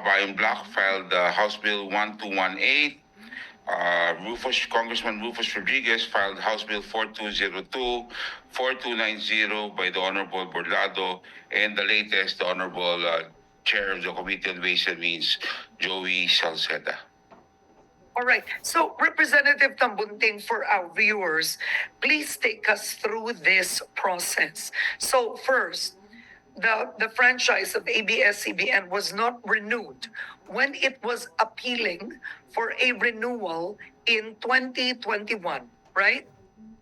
Kabayan Bloc filed House Bill 1218. Congressman Rufus Rodriguez filed House Bill 4202, 4290 by the Honorable Bordado, and the latest, the Honorable Chair of the Committee on Ways and Means, Joey Salceda. All right. So, Representative Tambunting, for our viewers, please take us through this process. So, first, the franchise of ABS-CBN was not renewed when it was appealing for a renewal in 2021, right?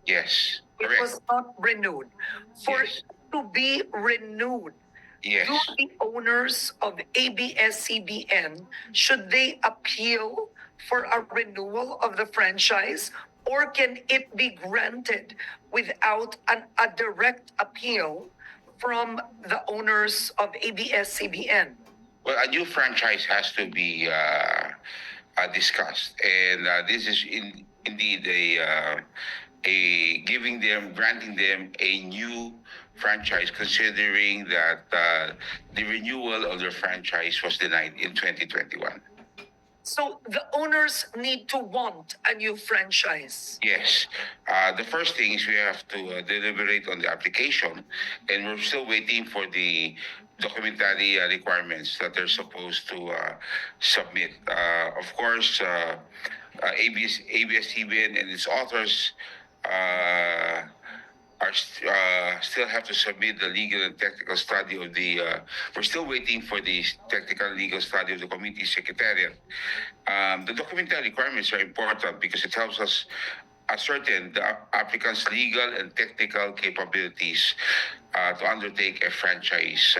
Yes, It correct. was not renewed. For Yes. it to be renewed, Yes. do the owners of ABS-CBN, should they appeal for a renewal of the franchise, or can it be granted without a direct appeal from the owners of ABS-CBN? Well, a new franchise has to be discussed, and this is indeed a granting them a new franchise, considering that the renewal of their franchise was denied in 2021. So the owners need to want a new franchise. Yes. The first thing is we have to deliberate on the application, and we're still waiting for the documentary requirements that they're supposed to submit. Of course, ABS-CBN and its authors still have to submit the legal and technical study of the. We're still waiting for the technical and legal study of the committee secretariat. The documentary requirements are important because it helps us ascertain the applicant's legal and technical capabilities to undertake a franchise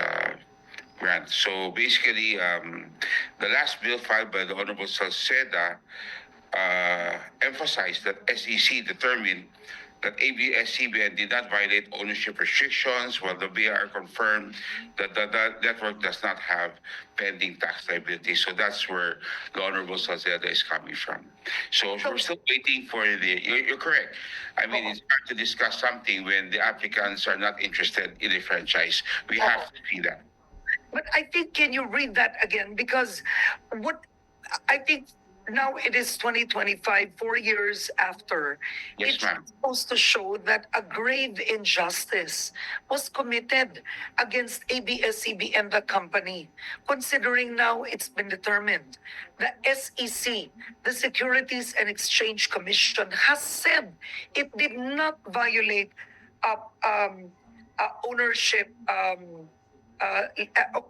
grant. So basically, the last bill filed by the Honorable Salceda emphasized that SEC determined that ABS-CBN did not violate ownership restrictions, while the BIR confirmed that the network does not have pending tax liability. So that's where the Honorable Salceda is coming from. So we're still waiting for the. You're correct. I mean, it's hard to discuss something when the applicants are not interested in a franchise. We have to see that. But I think, can you read that again? Because what I think now it is 2025, 4 years after. Yes, It's ma'am. supposed to show that a grave injustice was committed against ABS-CBN, the company, considering now it's been determined. The SEC, the Securities and Exchange Commission, has said it did not violate ownership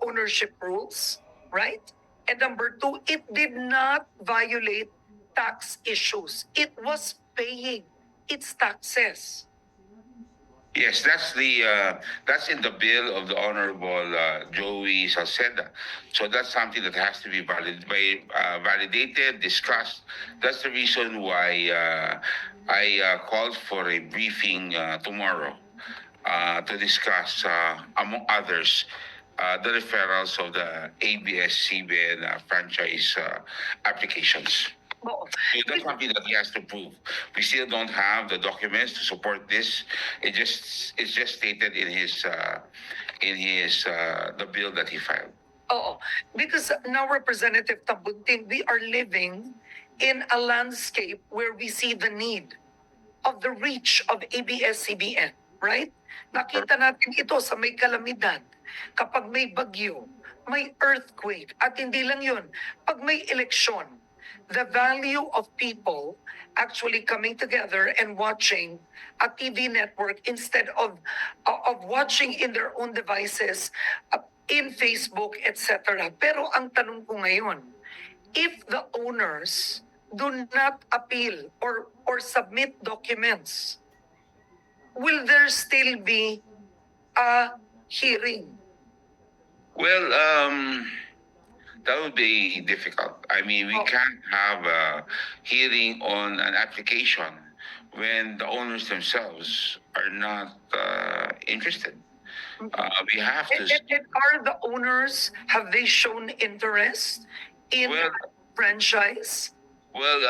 ownership rules, right? And number two, it did not violate tax issues. It was paying its taxes. Yes, that's in the bill of the Honorable Joey Salceda. So that's something that has to be validated, discussed. That's the reason why I called for a briefing tomorrow to discuss, among others, the referrals of the ABS-CBN franchise applications. Oo. So that's something that he has to prove. We still don't have the documents to support this. It's just stated in his the bill that he filed. Oo. Because now, Representative Tambunting, we are living in a landscape where we see the need of the reach of ABS-CBN, right? Nakita natin ito sa may kalamidad, kapag may bagyo, may earthquake, at hindi lang yun, pag may eleksyon, the value of people actually coming together and watching a TV network instead of watching in their own devices, in Facebook, etc. Pero ang tanong ko ngayon, if the owners do not appeal or submit documents, will there still be a hearing? Well, that would be difficult. I mean, we can't have a hearing on an application when the owners themselves are not interested. We have to. And are the owners, have they shown interest in Well- franchise? Well,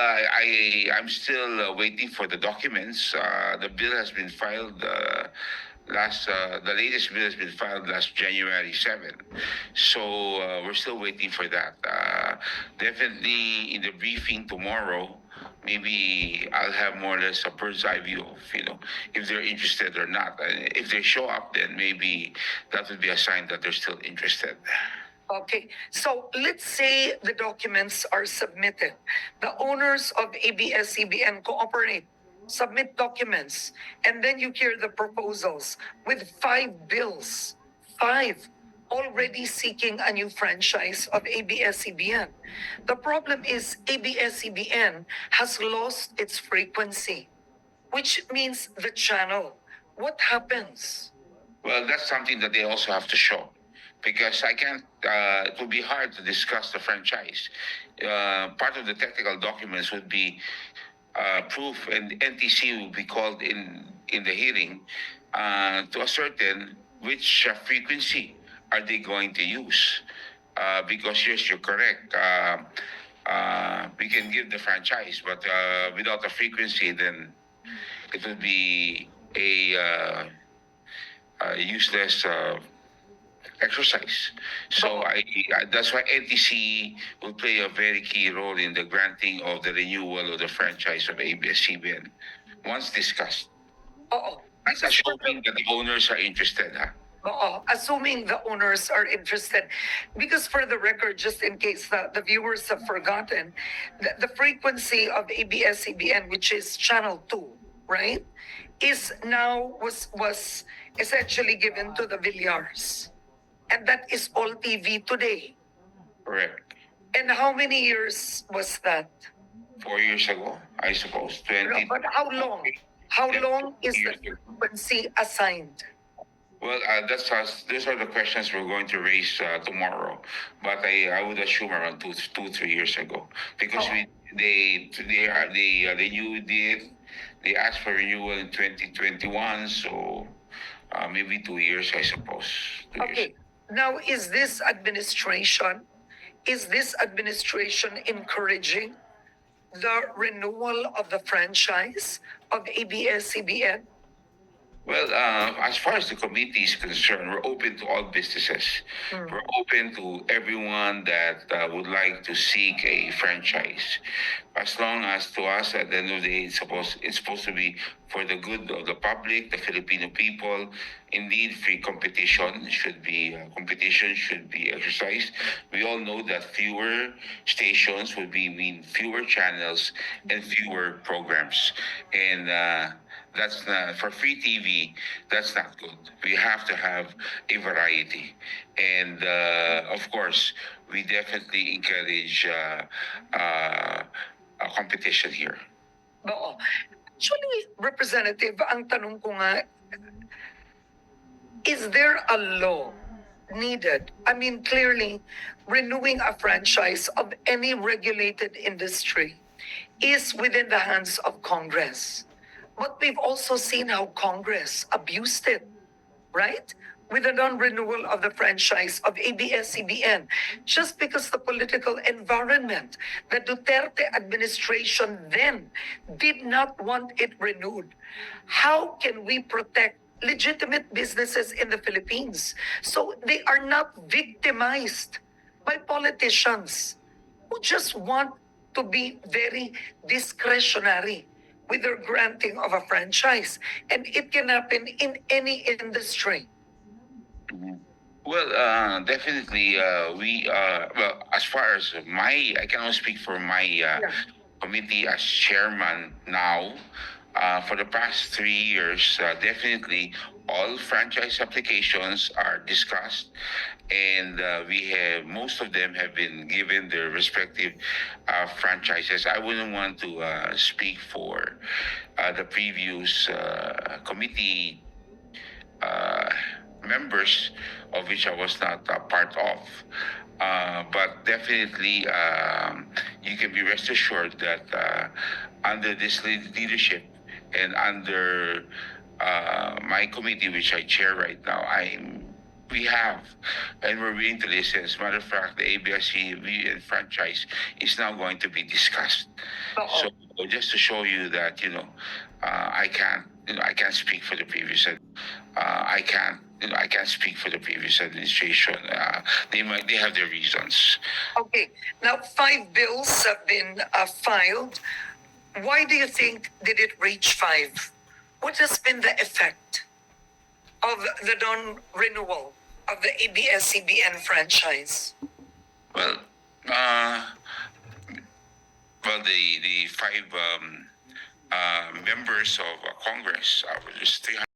I'm still waiting for the documents. The bill has been filed The latest bill has been filed last January 7. So we're still waiting for that. Definitely in the briefing tomorrow, maybe I'll have more or less a bird's eye view of, if they're interested or not. If they show up, then maybe that would be a sign that they're still interested. Okay, so let's say the documents are submitted. The owners of ABS-CBN cooperate, submit documents, and then you hear the proposals with 5 bills, five already seeking a new franchise of ABS-CBN. The problem is ABS-CBN has lost its frequency, which means the channel. What happens? Well, that's something that they also have to show, because I can't. It would be hard to discuss the franchise. Part of the technical documents would be proof, and NTC will be called in the hearing to ascertain which frequency are they going to use. Because yes, you're correct. We can give the franchise, but without a frequency, then it would be a useless exercise. So that's why NTC will play a very key role in the granting of the renewal of the franchise of ABS-CBN once discussed. Oo. That's assuming that the owners are interested, huh? Assuming the owners are interested. Because for the record, just in case the viewers have forgotten, the frequency of ABS-CBN, which is channel 2, right, is now was essentially given to the Villars. And that is all TV today. Correct. And how many years was that? 4 years ago, I suppose. 20. But how long? How long is the frequency assigned? Well, those are the questions we're going to raise tomorrow. But I would assume around 3 years ago, because they renewed it. They asked for renewal in 2021, so maybe 2 years, I suppose. 2 years. Okay. Now, is this administration encouraging the renewal of the franchise of ABS-CBN? Well, as far as the committee is concerned, we're open to all businesses. We're open to everyone that would like to seek a franchise. As long as to us, at the end of the day, it's supposed to be for the good of the public, the Filipino people. Indeed, free competition should be exercised. We all know that fewer stations would mean fewer channels and fewer programs, and that's not for free TV. That's not good. We have to have a variety, and of course, we definitely encourage a competition here. Oo. Actually, Representative, ang tanong ko nga, is there a law needed? I mean, clearly, renewing a franchise of any regulated industry is within the hands of Congress. But we've also seen how Congress abused it, right? With the non-renewal of the franchise of ABS-CBN, just because the political environment, the Duterte administration then did not want it renewed. How can we protect legitimate businesses in the Philippines so they are not victimized by politicians who just want to be very discretionary with their granting of a franchise? And it can happen in any industry. Well, definitely, well, as far as I cannot speak for my committee as chairman now. For the past 3 years, definitely all franchise applications are discussed, and most of them have been given their respective franchises. I wouldn't want to speak for the previous committee members, of which I was not a part of. But definitely, you can be rest assured that under this leadership and under my committee, which I chair right now, we have, and we're willing to listen. As a matter of fact, the ABS-CBN franchise is now going to be discussed. So just to show you that, I can't speak for the previous. I can't speak for the previous administration. They have their reasons. Okay, now 5 bills have been filed. Why do you think did it reach 5? What has been the effect of the non-renewal of the ABS-CBN franchise? Well, the five members of Congress, just 300.